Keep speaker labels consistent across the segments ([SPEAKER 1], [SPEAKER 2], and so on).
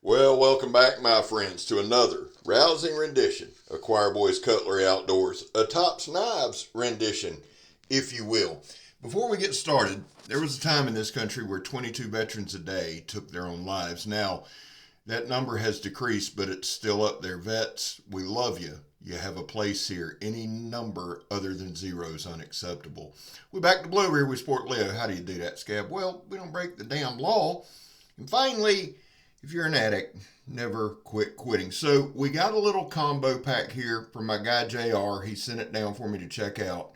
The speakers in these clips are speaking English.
[SPEAKER 1] Well, welcome back, my friends, to another rousing rendition of Choir Boys Cutlery Outdoors, a Tops Knives rendition, if you will. Before we get started, there was a time in this country where 22 veterans a day took their own lives. Now, that number has decreased, but it's still up there. Vets, we love you. You have a place here. Any number other than zero is unacceptable. We're back to Blue here with Sport Leo. How do you do that, Scab? Well, we don't break the damn law. And finally, if you're an addict, never quit quitting. So we got a little combo pack here from my guy JR. He sent it down for me to check out.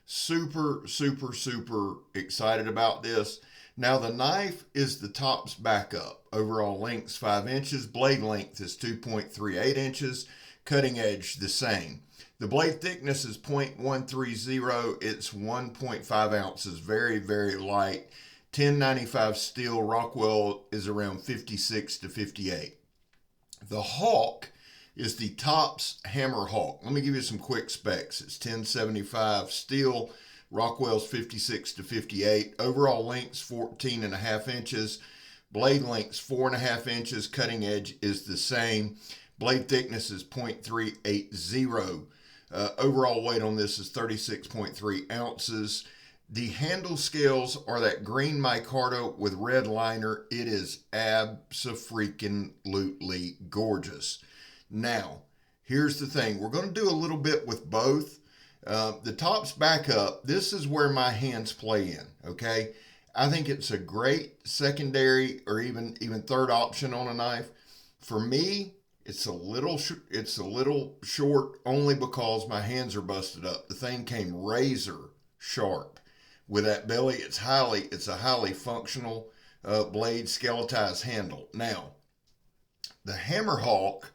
[SPEAKER 1] Super, super, super excited about this. Now the knife is the Tops backup. Overall length's 5 inches. Blade length is 2.38 inches. Cutting edge the same. The blade thickness is 0.130. It's 1.5 ounces. Very, very light. 1095 steel. Rockwell is around 56 to 58. The Hawk is the Tops Hammer Hawk. Let me give you some quick specs. It's 1075 steel. Rockwell's 56 to 58. Overall length's 14 and a half inches. Blade length's 4.5 inches. Cutting edge is the same. Blade thickness is 0.380. Overall weight on this is 36.3 ounces. The handle scales are that green micarta with red liner. It is abso-freaking-lutely gorgeous. Now, here's the thing. We're going to do a little bit with both. The Tops backup, this is where my hands play in, okay? I think it's a great secondary or even third option on a knife. For me, it's a little short only because my hands are busted up. The thing came razor sharp. With that belly, it's a highly functional blade, skeletized handle. Now, the Hammer Hawk,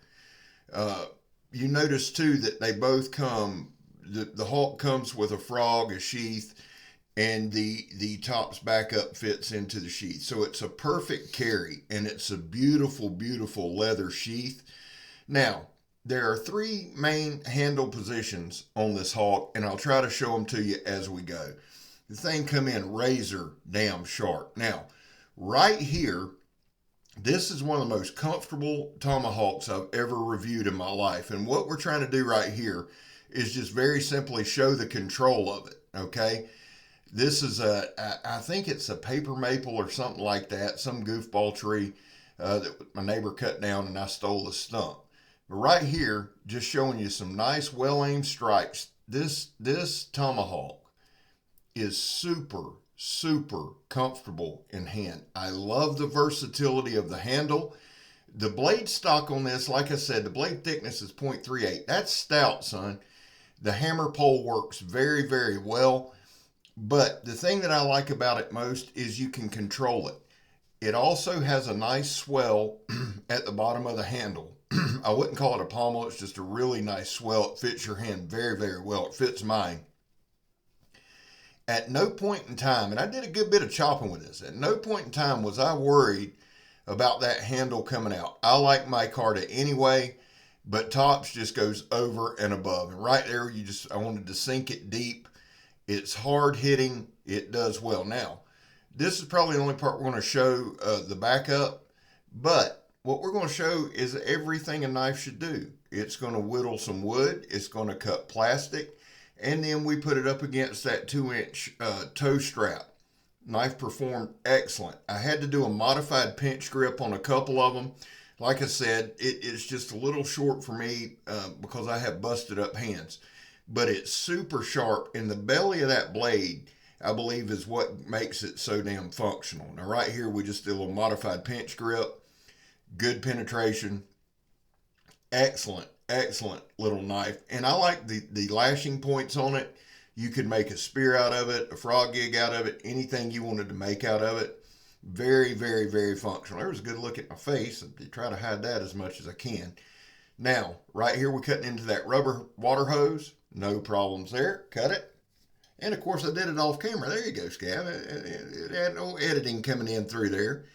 [SPEAKER 1] you notice too that they both come. The Hawk comes with a frog, a sheath, and the Tops backup fits into the sheath. So it's a perfect carry, and it's a beautiful, beautiful leather sheath. Now, there are 3 main handle positions on this Hawk, and I'll try to show them to you as we go. The thing come in razor damn sharp. Now, right here, this is one of the most comfortable tomahawks I've ever reviewed in my life. And what we're trying to do right here is just very simply show the control of it, okay? This is I think it's a paper maple or something like that, some goofball tree that my neighbor cut down and I stole the stump. But right here, just showing you some nice well-aimed strikes. This tomahawk is super, super comfortable in hand. I love the versatility of the handle. The blade stock on this, like I said, the blade thickness is 0.38. That's stout, son. The hammer pole works very, very well. But the thing that I like about it most is you can control it. It also has a nice swell at the bottom of the handle. I wouldn't call it a pommel. It's just a really nice swell. It fits your hand very, very well. It fits mine. At no point in time, and I did a good bit of chopping with this, at no point in time was I worried about that handle coming out. I like micarta anyway, but Tops just goes over and above. And right there, I wanted to sink it deep. It's hard hitting. It does well. Now, this is probably the only part we're going to show the backup, but what we're going to show is everything a knife should do. It's going to whittle some wood. It's going to cut plastic. And then we put it up against that 2-inch toe strap. Knife performed excellent. I had to do a modified pinch grip on a couple of them. Like I said, it's just a little short for me because I have busted up hands. But it's super sharp. And the belly of that blade, I believe, is what makes it so damn functional. Now right here, we just did a little modified pinch grip. Good penetration. Excellent little knife. And I like the lashing points on it. You could make a spear out of it, a frog gig out of it, anything you wanted to make out of it. Very, very, very functional. There's a good look at my face. I try to hide that as much as I can. Now, right here, we're cutting into that rubber water hose. No problems there. Cut it. And, of course, I did it off camera. There you go, Scab. It had no editing coming in through there.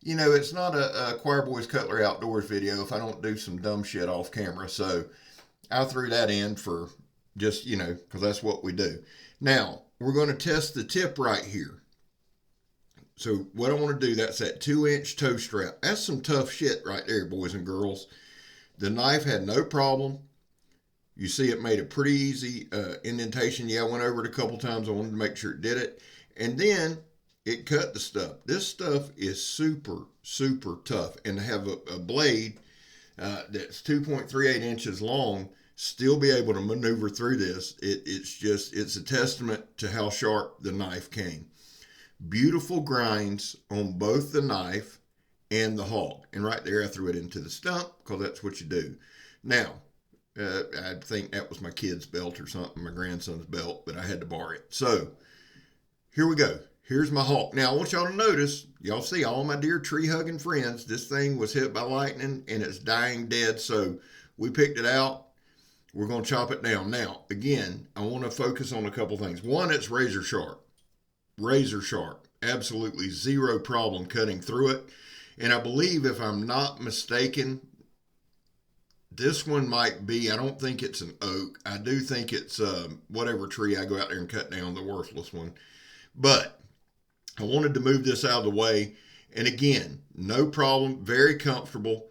[SPEAKER 1] You know, it's not a Choir Boys Cutlery Outdoors video if I don't do some dumb shit off camera. So I threw that in for just, because that's what we do. Now, we're going to test the tip right here. So what I want to do, that's that 2-inch toe strap. That's some tough shit right there, boys and girls. The knife had no problem. You see it made a pretty easy indentation. Yeah, I went over it a couple times. I wanted to make sure it did it. And then it cut the stuff. This stuff is super, super tough. And to have a blade that's 2.38 inches long, still be able to maneuver through this, it's a testament to how sharp the knife came. Beautiful grinds on both the knife and the hawk. And right there, I threw it into the stump because that's what you do. Now, I think that was my kid's belt or something, my grandson's belt, but I had to borrow it. So here we go. Here's my hawk. Now, I want y'all to notice, y'all see all my dear tree-hugging friends, this thing was hit by lightning and it's dying dead. So we picked it out. We're going to chop it down. Now, again, I want to focus on a couple things. One, it's razor sharp. Razor sharp. Absolutely zero problem cutting through it. And I believe, if I'm not mistaken, this one might be, I don't think it's an oak. I do think it's whatever tree I go out there and cut down, the worthless one. But I wanted to move this out of the way. And again, no problem, very comfortable,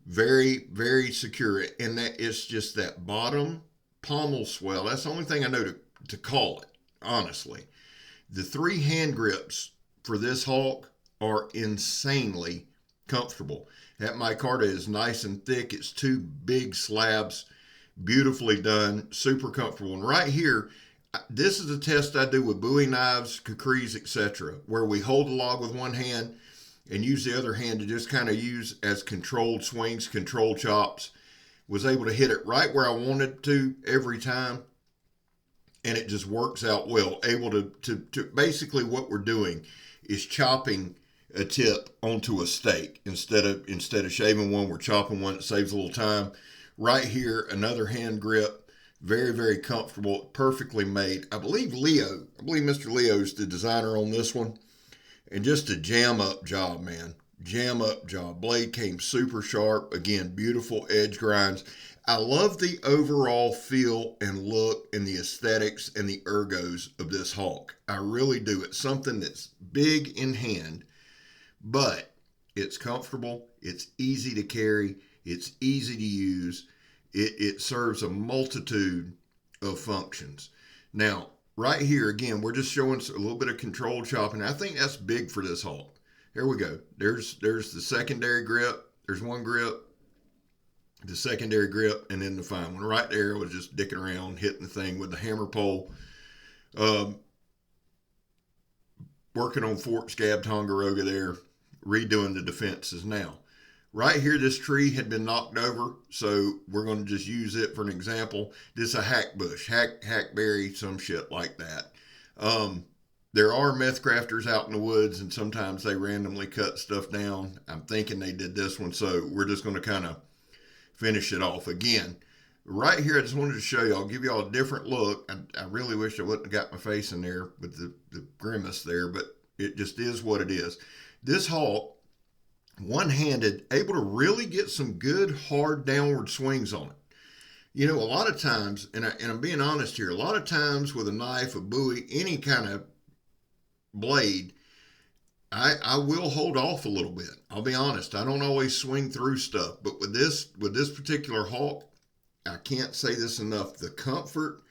[SPEAKER 1] very, very secure. And that it's just that bottom pommel swell. That's the only thing I know to call it, honestly. The 3 hand grips for this hawk are insanely comfortable. That micarta is nice and thick. It's 2 big slabs, beautifully done, super comfortable. And right here, this is a test I do with bowie knives, kukris, etc., where we hold the log with one hand and use the other hand to just kind of use as controlled swings, controlled chops. Was able to hit it right where I wanted to every time, and it just works out well. Able to basically, what we're doing is chopping a tip onto a steak instead of shaving one. We're chopping one. It saves a little time. Right here, another hand grip, very, very comfortable, perfectly made. I believe Mr. Leo's the designer on this one, and just a jam up job, man. Jam up job. Blade came super sharp. Again, beautiful edge grinds. I love the overall feel and look and the aesthetics and the ergos of this hawk. I really do. It's something that's big in hand, but it's comfortable. It's easy to carry. It's easy to use. It serves a multitude of functions. Now, right here, again, we're just showing a little bit of controlled chopping. I think that's big for this hawk. There we go. There's the secondary grip. There's one grip, the secondary grip, and then the fine one. Right there, I was just dicking around, hitting the thing with the hammer pole. Working on Fort Scab Tongaroga there, redoing the defenses. Now, right here, this tree had been knocked over, so we're going to just use it for an example. This is a hack bush, hackberry, some shit like that. There are meth crafters out in the woods, and sometimes they randomly cut stuff down. I'm thinking they did this one, so we're just going to kind of finish it off. Again, right here, I just wanted to show you, I'll give you all a different look. I really wish I wouldn't have got my face in there with the grimace there, but it just is what it is. This hawk, one-handed, able to really get some good, hard downward swings on it. You know, a lot of times, and I'm being honest here, a lot of times with a knife, a bowie, any kind of blade, I will hold off a little bit. I'll be honest. I don't always swing through stuff, but with this particular hawk, I can't say this enough. The comfort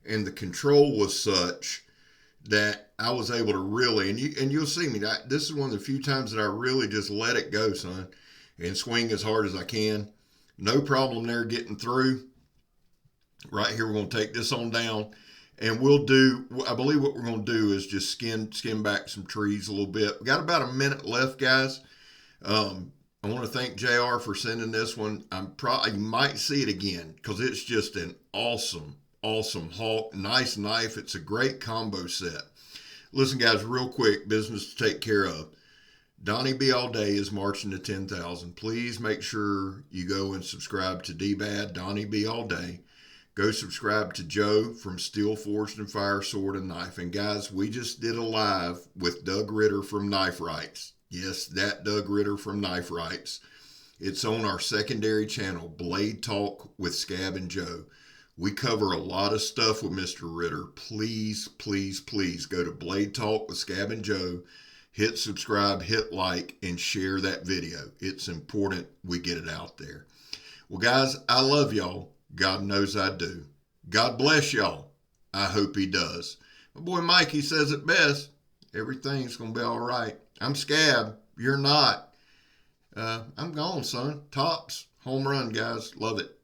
[SPEAKER 1] and the control was such that I was able to really, and you'll see me. This is one of the few times that I really just let it go, son, and swing as hard as I can. No problem there getting through. Right here, we're going to take this on down. And we'll do, I believe what we're going to do is just skin back some trees a little bit. We got about a minute left, guys. I want to thank JR for sending this one. You might see it again because it's just an awesome, awesome hawk. Nice knife. It's a great combo set. Listen, guys, real quick, business to take care of. Donnie B All Day is marching to 10,000. Please make sure you go and subscribe to D-Bad, Donnie B All Day. Go subscribe to Joe from Steel Forged and Fire Sword and Knife. And guys, we just did a live with Doug Ritter from Knife Rights. Yes, that Doug Ritter from Knife Rights. It's on our secondary channel, Blade Talk with Scab and Joe. We cover a lot of stuff with Mr. Ritter. Please, please, please go to Blade Talk with Scab and Joe. hit subscribe, hit like, and share that video. It's important we get it out there. Well, guys, I love y'all. God knows I do. God bless y'all. I hope he does. My boy Mikey says it best. Everything's going to be all right. I'm Scab. You're not. I'm gone, son. Tops. Home run, guys. Love it.